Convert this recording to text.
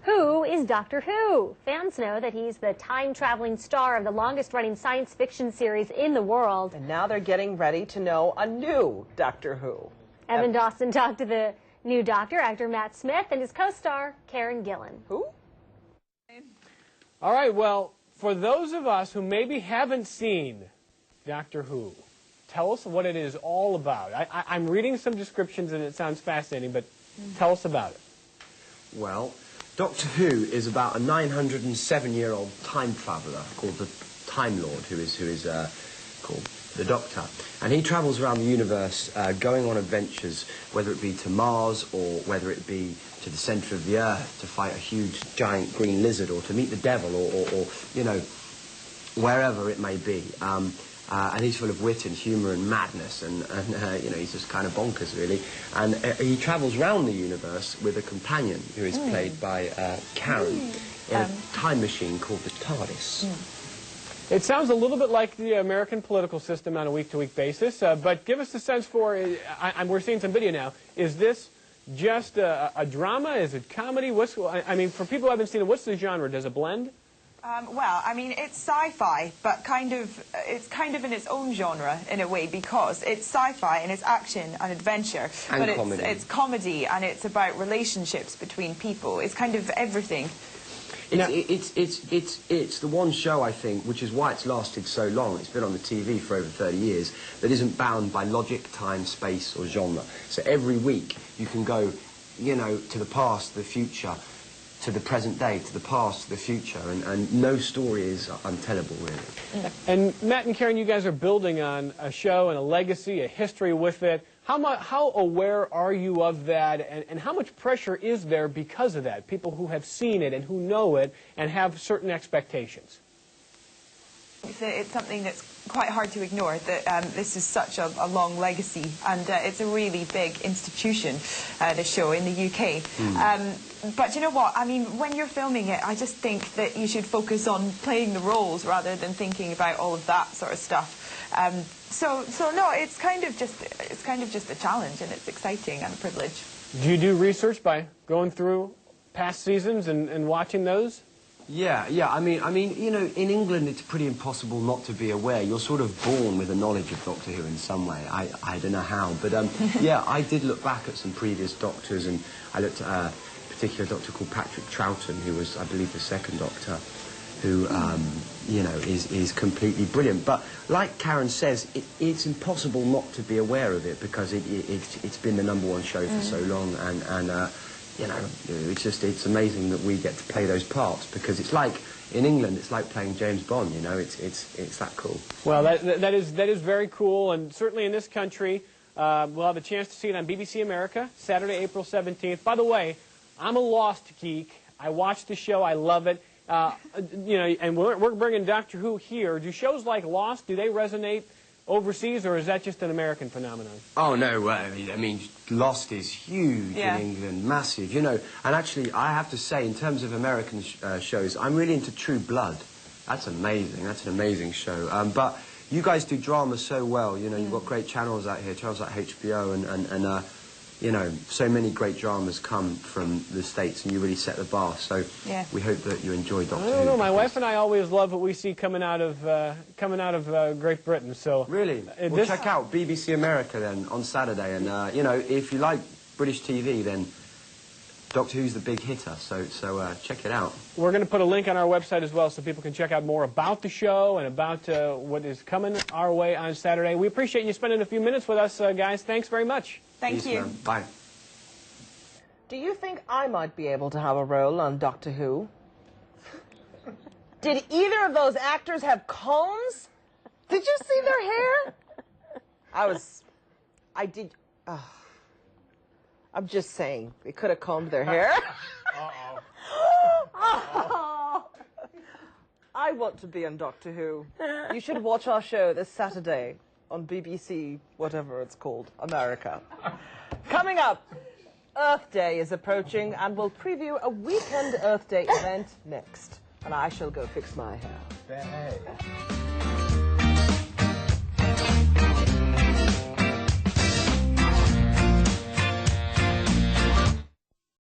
Who is Doctor Who? Fans know that he's the time-traveling star of the longest-running science fiction series in the world. And now they're getting ready to know a new Doctor Who. Evan Dawson talked to the new Doctor, actor Matt Smith, and his co-star, Karen Gillan. Who? All right, well, for those of us who maybe haven't seen Doctor Who, tell us what it is all about. I'm reading some descriptions and it sounds fascinating, but tell us about it. Well, Doctor Who is about a 907-year-old time traveller called the Time Lord, who is called the Doctor. And he travels around the universe going on adventures, whether it be to Mars or whether it be to the centre of the Earth to fight a huge giant green lizard or to meet the devil or you know, wherever it may be. And he's full of wit and humour and madness, and you know, he's just kind of bonkers, really. And he travels around the universe with a companion who is played by Karen in a time machine called the TARDIS. It sounds a little bit like the American political system on a week-to-week basis, but give us a sense for, we're seeing some video now, is this just a drama? Is it comedy? I mean, for people who haven't seen it, what's the genre? Does it blend? Well, I mean, it's sci-fi, but it's kind of in its own genre in a way, because it's sci-fi and it's action and adventure, and but comedy. It's comedy and it's about relationships between people. It's kind of everything. It's the one show, I think, which is why it's lasted so long. It's been on the TV for over 30 years, that isn't bound by logic, time, space, or genre. So every week you can go, you know, to the past, the future, to the present day, to the past, to the future, and no story is untellable, really. And Matt and Karen, you guys are building on a show and a legacy, a history with it. How aware are you of that, and how much pressure is there because of that? People who have seen it and who know it and have certain expectations. It's something that's quite hard to ignore, that this is such a long legacy, and it's a really big institution, the show, in the UK. But you know what, I mean, when you're filming it, I just think that you should focus on playing the roles rather than thinking about all of that sort of stuff. So no, it's kind of just a challenge, and it's exciting and a privilege. Do you do research by going through past seasons and watching those? Yeah. I mean, you know, in England it's pretty impossible not to be aware. You're sort of born with a knowledge of Doctor Who in some way. I don't know how, but yeah, I did look back at some previous Doctors, and I looked at a particular Doctor called Patrick Troughton, who was, I believe, the second Doctor, who, you know, is completely brilliant. But like Karen says, it's impossible not to be aware of it, because it's been the #1 show for so long, and you know, it's amazing that we get to play those parts, because it's like, in England, it's like playing James Bond, you know, it's that cool. Well, that is very cool, and certainly in this country, we'll have a chance to see it on BBC America, Saturday, April 17th. By the way, I'm a Lost geek. I watch the show. I love it. You know, and we're bringing Doctor Who here. Do shows like Lost, do they resonate overseas, or is that just an American phenomenon? Oh, no, I mean, Lost is huge in England, massive, you know. And actually, I have to say, in terms of American shows, I'm really into True Blood. That's amazing. That's an amazing show. But you guys do drama so well, you know. You've got great channels out here, channels like HBO, and you know, so many great dramas come from the States, and you really set the bar. So we hope that you enjoy Doctor Who. I don't know. My wife and I always love what we see coming out of Great Britain. So really, well, check out BBC America then on Saturday, and you know, if you like British TV, then Doctor Who's the big hitter. So check it out. We're going to put a link on our website as well, so people can check out more about the show and about what is coming our way on Saturday. We appreciate you spending a few minutes with us, guys. Thanks very much. Thank you. Man. Bye. Do you think I might be able to have a role on Doctor Who? Did either of those actors have combs? Did you see their hair? I did. I'm just saying, they could have combed their hair. I want to be on Doctor Who. You should watch our show this Saturday on BBC, whatever it's called, America. Coming up, Earth Day is approaching, and we'll preview a weekend Earth Day event next. And I shall go fix my hair. Hey.